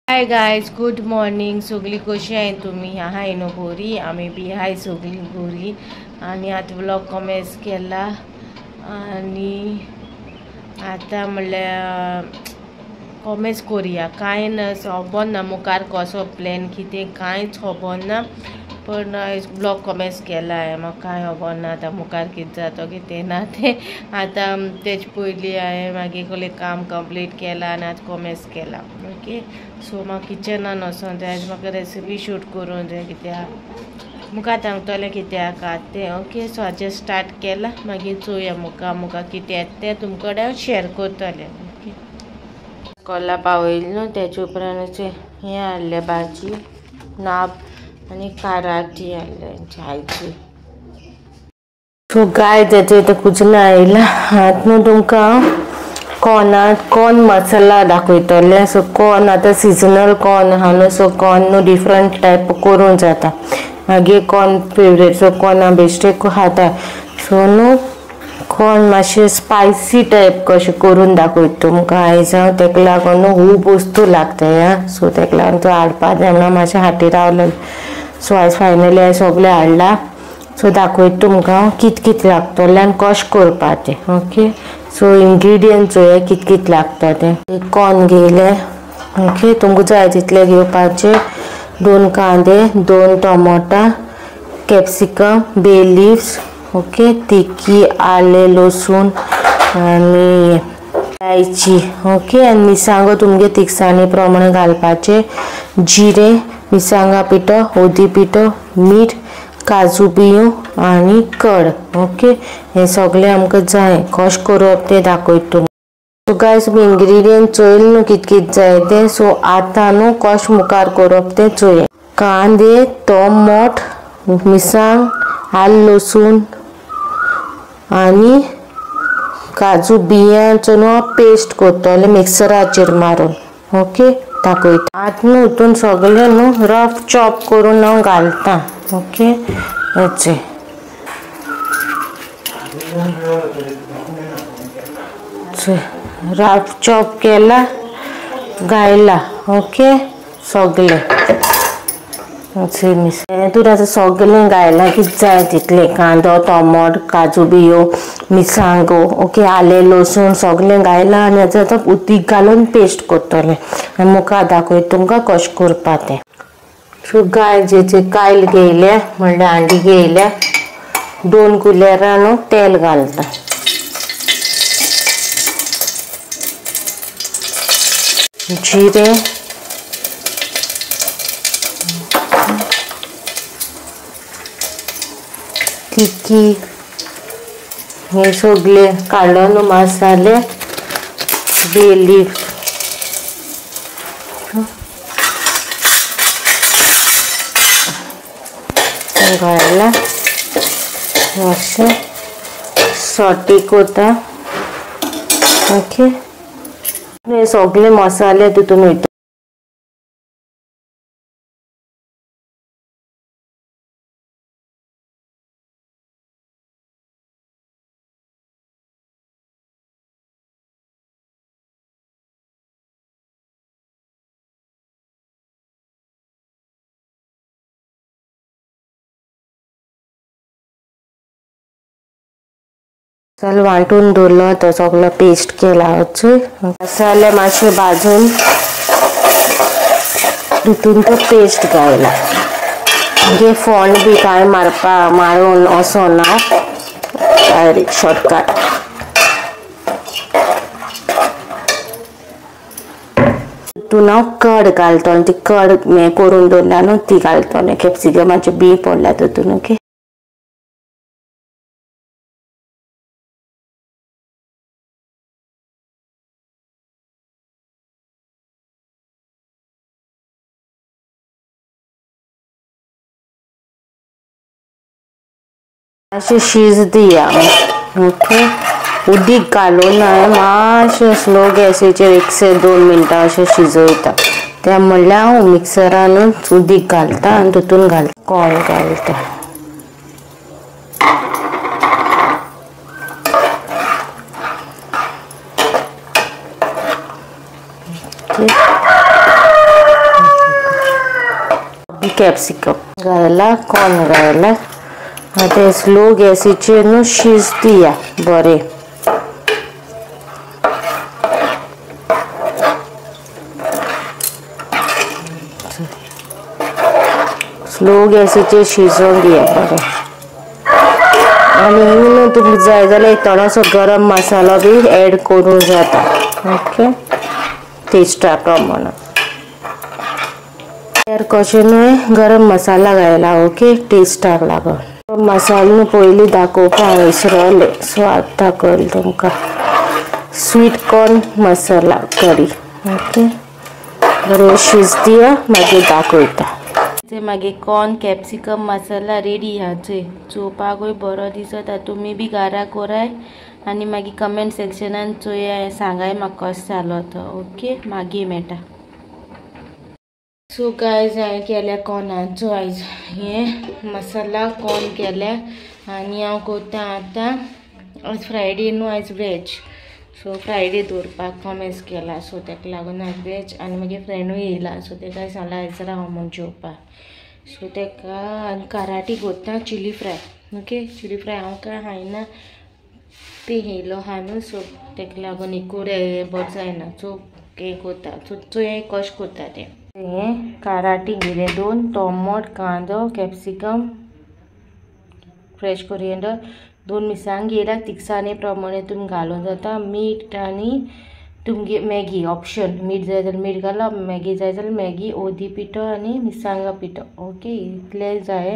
Hi guys, good morning. सगळी कशी आहे तुम्ही? हाय नो बोरी, आम्ही बी हाय सगळी बोरी. आणि आता ब्लॉग कमेंट केला आणि आता म्हणल्यार कमेंट करूया. कांय ना खबर ना मुखार कसो प्लॅन कितें कांयच खबर ना, पण ब्लॉग कमेंट केला आहे. म्हाका कांय खबर ना आतां मुखार कितें जाता कितें ना तें. आतां तेच पयलीं हांवें मागीर कसलें काम कंप्लीट केलां आनी आतां कमेंट केला. ओके, सो म्हाका किचनान वचोंक जाय. आयज म्हाका रेसिपी शूट करूंक जाय कित्याक मुखार सांगतलें कित्याक तें. ओके, सो हाजें स्टार्ट केलां. मागीर चोवया मुखार कितें येता तें तुमचे कडेन हांव शेअर करतलें. ओके, कोला पावयली न्हू, तेजे उपरांत हें हाडलें भाजी, नाब आनी काराटी हाडलें चायची. सो गाय तेजे ते कुजना आयला. आतां न्हू तुमकां कॉर्न मसाला दाखयतलें. सो कॉर्न आतां सिजनल कॉर्न आहा न्हू, सो कॉर्न न्हू डिफरंट टायप करूंक जाता. मागीर कॉर्न फेवरेट, सो कॉर्न हांव बेश्टेच खाता. सो न्हू कॉर्न मातशें स्पायसी टायप कशें करून दाखयता तुमकां आयज हांव. तेका लागून न्हू खूब वस्तू लागता. सो तेका लागून तो हाडपा जाय म्हणून मातशें हातीर रावलेलें. सो आयज फायनली हांवें सगळें हाडलां. सो दाखयता तुमकां कितें कितें लागतलें आनी कशें करपा तें. ओके, सो इंग्रिडियंट्स चोवया कितें कितें लागता तें. कॉर्न घेयले. ओके, तुमकां जाय तितले घेवपाचे. 2 कांदे, 2 टोमाटा, कॅप्सिकम, बे लिव्स, ओके, तिखी, आलें, लसूण आनी इलायची. ओके, आनी मिरसांगो तुमगे तिखसाणी प्रमाणे घालपाचे. जिरें, मिरसांगा पिठो, हळदी पिठो, मीठ, काजू बियो आनी कड. ओके, हें सगळें आमकां जाय. कशें करप तें दाखयता तुमकां. सो गायज तुमी इंग्रिडियंट चोयले न्हू कितें कितें जाय तें. सो आतां न्हू कशें मुखार करप तें चोवया. कांदे, टोमोट, मिरसांग, आलं लसूण आनी काजू बियांचो न्हू पेस्ट करतलें मिक्सराचेर मारून. ओके, दाखयता. आतां न्हू हितून सगळें न्हू रफ चॉप करून हांव घालता. ओके, हेचें रफ चॉप केला, घायला. ओके, सगळें हेतून आतां सगळें घायलां कितें जाय तितलें. कांदो, टोमोट, काजू बियो, मिरसांगो, ओके, आलें लसूण सगळें घायलां आनी आतां उदीक घालून पेस्ट करतलें आनी मुखार दाखयता तुमकां कशें करपा तें. सो गायजेचे कायल घेयल्या म्हणल्यार हांडी घेयल्या. 2 कुलेरां न्हू तेल घालता. जिरें, तिखी, हे सगळे काडून मसाले, बे लीफ घायला. मातशें सॉटे करता. ओके, हे सगळे मसाले तितून वयता. मसालो वांटून दवरलो तो सगळो पेस्ट केला. मसाले मातशे भाजून तितून तो पेस्ट घायला. म्हणजे फोंड बी कांय मारून असो ना, डायरेक्ट शॉर्टकट. तितून हांव कड घालतलें. ती कड हें करून दवरल्या न्हू ती घालतलें. कॅप्सिकमाचे बी पडल्या तितून. ओके, मातशें शीज दिया. ओके, उदीक घालून हांवें मातशें स्लो गॅसीचेर 1 से 2 मिनटां अशें शिजयता. तें म्हणल्यार हांव मिक्सरानूच उदीक घालता आनी तितून घालता कॉर्न घालता. कॅप्सिकम घायला कॉर्न घायला आता स्लो गॅसीचेर न्हू शिजतिया बरें स्लो गॅसीचेर शिजोवन दिया बरें आनी तुमकां जाय जाल्यार थोडोसो गरम मसालो बी एड करूं जाता ओके टेस्टा प्रमाण कशें न्हू गरम मसाला घायला ओके टेस्टाक लागून मसालो न्हू पयलीं दाखोवपाक विसरलें सो आतां दाखयलें तुमकां स्वीट कॉर्न मसाला करी ओके बरें शिजतिया मागीर दाखयता मागीर कॉर्न कॅप्सिकम मसाला रेडी हा चोवपाकूय बरो दिसता तुमी बी घरा कराय आनी मागीर कमेंट सेक्शनान चोया सांगाय म्हाका कसो जालो तो ओके मागीर मेळटा सो गायज हांवें केल्या कॉर्नाचो आयज हे मसाला कॉर्न केल्या आनी हांव करता आतां आज फ्रायडे न्हू आयज वेज सो फ्रायडे दवरपाक कॉमेस केला सो ताका लागून आयज वेज आनी मागीर फ्रेंडूय येयला सो ताका सांगला आयज राव म्हूण जेवपाक सो ताका कराटी करता chilli fry okay chilli fry हांव काय खायना ते येयलो हा न्हू सो ताका लागून एकूय बरें जायना सो हें करता सो हें कशें करता तें हें कराटी घेतले 2 टोमोट कांदो कॅप्सिकम फ्रेश कोरिएंडर 2 मिरसांग घेयला तिखसाणे प्रमाणे तुमी घालूं जाता मीठ आनी तुमगे मॅगी ऑप्शन मीठ जाय जाल्यार मीठ घाला मॅगी जाय जाल्यार मॅगी ओदी पिठो आनी मिरसांगा पिठो ओके इतले जाय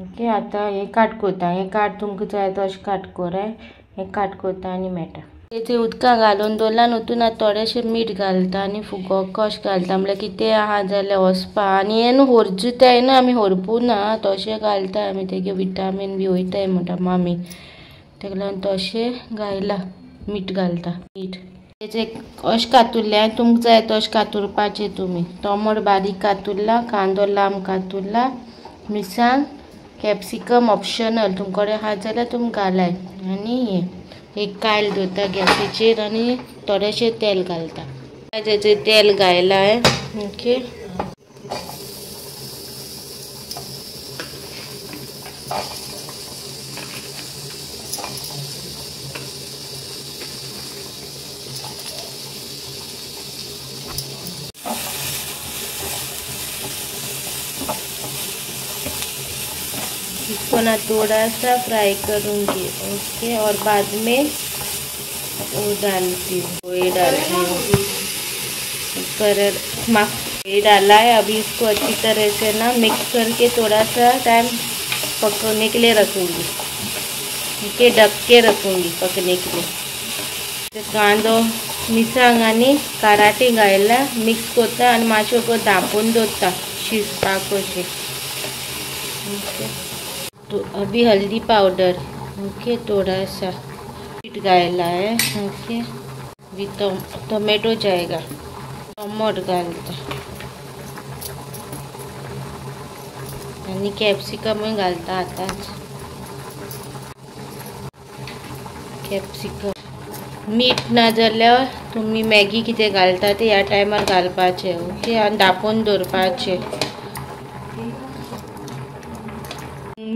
ओके आतां हें काट करता हें काट तुमकां जाय तशें काट कराय हें काट करता आनी मेळटा तेचे उदकां घालून दवरला न्हू आतां थोडेशें मीठ घालता आनी फुगो कशें घालता म्हळ्यार कितें आहा जाल्यार वचपा आनी हें न्हू होरजुताय न्हू आमी होरपू ना तशें घालता आमी तेगे विटामीन बी वयताय म्हणटा मामी ताका लागून तशें घायला मीठ घालता मीठ तेचे अशें कातुरलें तुमकां जाय तशें कातुरपाचें तुमी टोमोट बारीक कातुरला कांदो लांब कातुरला मिरसांग कॅप्सिकम ऑप्शनल तुमचे कडेन आहा जाल्यार तुमी घालाय आनी हें एक कायल दवरता गॅसीचेर आनी थोडेशें तेल घालता तेचेर तेल घायला ओके इसको ना थोड़ा सा फ्राई करूँगी ओके और बाद में वो डालती हूँ ये डालती हूँ पर ये डाला है अभी इसको अच्छी तरह से ना मिक्स करके थोड़ा सा टाइम पकने के लिए रखूँगी ओके ढक के रखूँगी पकने के लिए कांदो मिरसांग आनी कराटी घायला मिक्स करता आनी मातशें धांपून दवरता शिजपाक कशें ओके तो अभी हल्दी पाउडर ओके थोड़ा सा मीठ घायला है ओके अभी टोमेटो जाएगा टोमोट घालता आनी कॅप्सिकमूय घालता आतांच कॅप्सिकम मीठ ना जाल्यार तुमी मॅगी कितें घालता ते ह्या टायमार घालपाचें ओके आनी धांपून दवरपाचें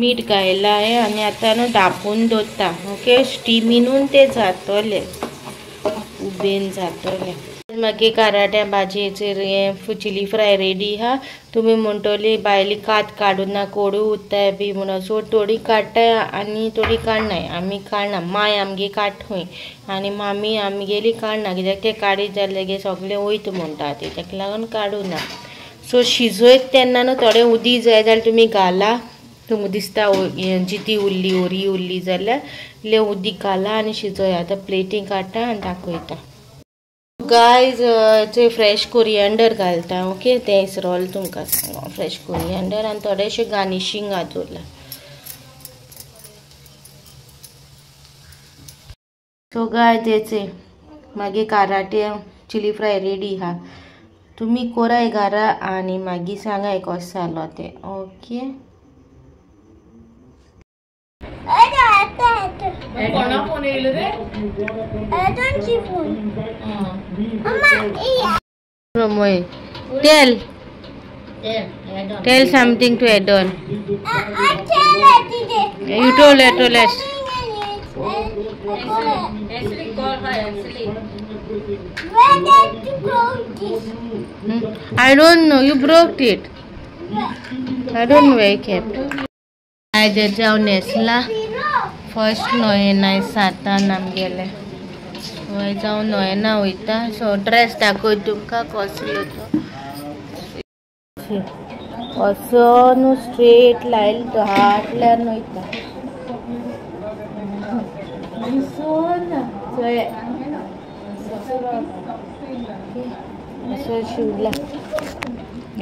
मीठ घायला है आनी आतां न्हू धांपून दवरता ओके स्टिमीनून ते जातले उबेन जातले मागीर कराट्या भाजयेचेर हें चिली फ्राय रेडी हा तुमी म्हणटली भायली कात काडूना कोडू उरताय बी म्हणून सो थोडी काडटाय आनी थोडी काडनाय आमी काडना माय आमगे काडूय आनी मामी आमगेली काडना कित्याक ते काडीत जाल्यार सगळें वयता म्हणटा ती ताका लागून काडूना सो शिजोयत तेन्ना न्हू थोडें उदीक जाय जाल्यार तुमी घाला तुमकां दिसता जिती उरली ओरी उरली जाल्यार इल्लें उदीक घाला आनी शिजोया आतां प्लेटीन काडटा आनी दाखयता गायज ते फ्रेश कोरिएंडर घालता ओके तें इसरोल तुमकां फ्रेश कोरिएंडर आनी थोडेशें गार्निशींग घातुरला सो गाय तेचे मागीर कराटे चिली फ्राय रेडी हा तुमी कोराय घरा आनी मागीर सांगाय कसो जालो ते ओके कोणा फोन येईल रे? Phone promote. Tell something to add on. You told it. I don't know. You broke it. I don't know where I kept. I did down Nesla. First Noena Satan Amgele. I don't know now with that. So dress that go to Kakosilo. Also, no straight line to heartland with that. So shula.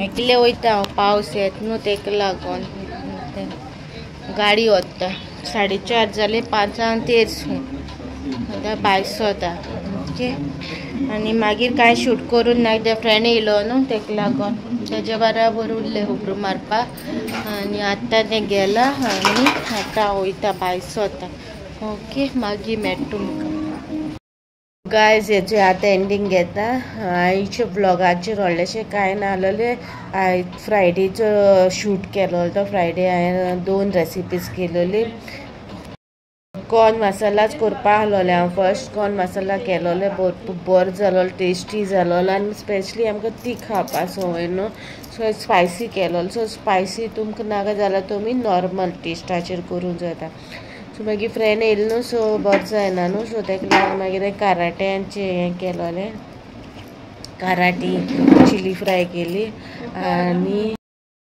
Ekle होता पाऊस येत no तेक लागून गाडी होता 4:30 झाले 5:13 आता 22 होता ओके आणि मागीर काय शूट करून ना एकदा फ्रेंड येयलो न्हू तेक लागून तेजे बराबर उरले हुब्रू मारपा आणि आता ते गेला आणि आता वयता 22 होता ओके मागीर मेळटा तुमकां गायज हेचे आता एंडिंग घेता आयच्या ब्लॉगाचेर व्हडलेशें कांय ना आसलेलें आयज फ्रायडेचो शूट केलो तो फ्रायडे हांवें 2 रेसिपीज केलोली कॉर्न मसालाच करपा आहलोलें हांव फर्स्ट कॉर्न मसाला केलोले बरो जालो टेस्टी जालो आनी स्पेशली आमकां ती खावपा संवय न्हू सो स्पायसी केलो सो स्पायसी तुमकां नाका जाल्यार तुमी नॉर्मल टेस्टाचेर करूंक जाता सो मागीर फ्रेंड येयलो न्हू सो बरो जायना न्हू सो तेका लागून मागीर कराट्यांचें हें केलोलें कराटी चिली फ्राय केली आनी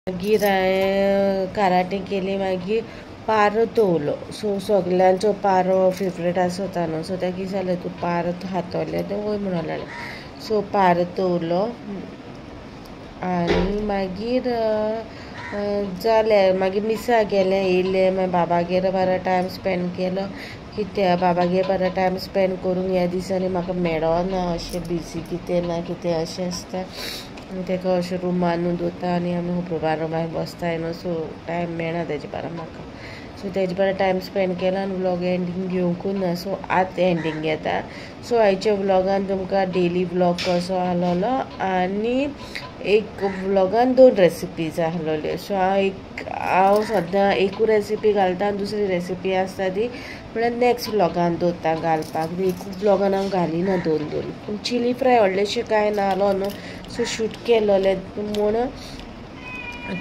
मागीर हांवें कराटे केली मागीर पारो तळलो सो सगल्यांचो पारो फेवरेट आसता न्हू सो तेका कितें जालें तूं पारो हातोलें तें वय म्हणून लागलें सो पारो तळलो आनी मागीर जालें मागीर मिसा गेलें येयलें मागीर बाबागेर बरो टायम स्पेंड केलो कित्याक बाबागेर बरो टायम स्पेंड करूंक ह्या दिसांनी म्हाका मेळोना अशें बिजी कितें ना कितें अशें आसता तेका अशें रुमानूच दोता आनी आमी खबरो मागीर बसताय न्हू सो टायम मेळना तेजे बारा म्हाका सो तेजे बरो टायम स्पेंड केलो आनी व्लॉग एंडींग घेवंकूच ना सो आतां एंडींग घेता सो आयच्या व्लॉगान तुमकां डेली व्लॉग कसो आहलोलो आनी एक व्लॉगान 2 रेसिपीज आहलोल्यो सो हांव सद्दां एकू रेसिपी घालता आनी दुसरी रेसिपी आसता ती म्हळ्यार नेक्स्ट व्लॉगान दवरता घालपाक एकू व्लॉगान हांव घालिना 2 पूण चिली फ्राय व्हडलेशें कांय नाहलो न्हू सो शूट केलोलें म्हूण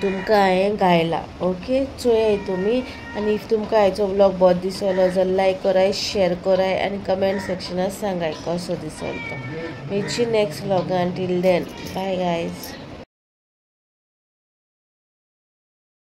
तुमकां हांवें घायला ओके चोयाय तुमी आनी इफ तुमकां हाचो व्लॉग बरो दिसलो जाल्यार लायक कराय शेअर कराय आनी कमेंट सेक्शनात सांगाय कसो दिसलो तो मेळची नेक्स्ट व्लॉगान टील देन बाय गायज